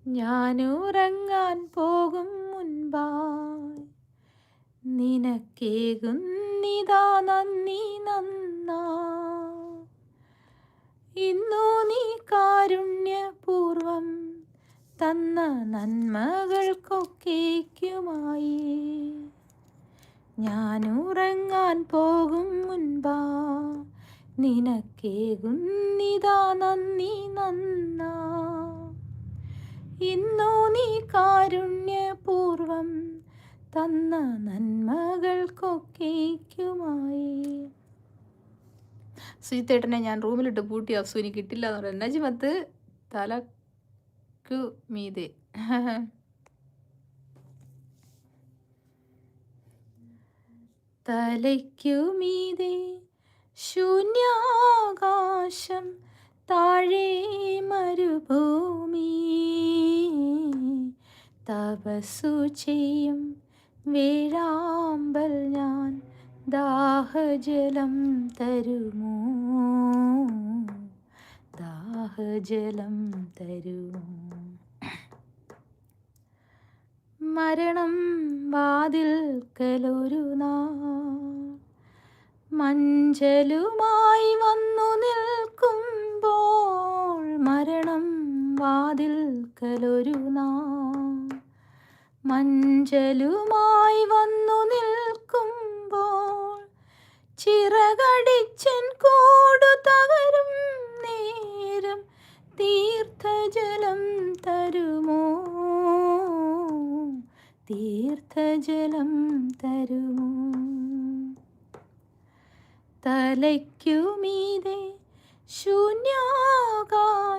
ഞാനുറങ്ങാൻ പോകും മുൻപായി നിനക്കേകുന്നിതാ നന്ദി നന്നാ. ഇന്നു നീ കാരുണ്യപൂർവം തന്ന നന്മകൾക്കൊക്കേക്കുമായി ഞാനുറങ്ങാൻ പോകും മുൻപാ നിനക്കേകുന്നിതാ നന്ദി നന്നാ. ഇന്നു നീ കാരുണ്യപൂർവം തന്ന നന്മകൾക്കൊക്കേക്കുമായി. സുജിത്തേട്ടനെ ഞാൻ റൂമിലിട്ട് പൂട്ടി അഫ്സുവിന് കിട്ടില്ല എന്ന് പറയുന്നത്. നജ്മത്ത് തലക്കു മീതെ തലയ്ക്കു മീതെ ശൂന്യാകാശം, താഴെ മരുഭൂമി. തപസ്സു ചെയ്യും വേഴാമ്പൽ ഞാൻ, ദാഹജലം തരുമോ, ദാഹജലം തരുമോ. മരണം വാതിൽക്കലൊരു നാൾ മഞ്ചലുമായി വന്നു നിൽക്കുമ്പോൾ, മരണം വാതിൽക്കലൊരു നാൾ മഞ്ചലുമായി വന്നു നിൽക്കുമ്പോൾ, ചിറകടിച്ചൻ കൂടു തകരും നേരം തീർത്ഥജലം തരുമോ, തീർത്ഥജലം തരുമോ. തലയ്ക്കു മീതെ ശൂന്യാകാശം,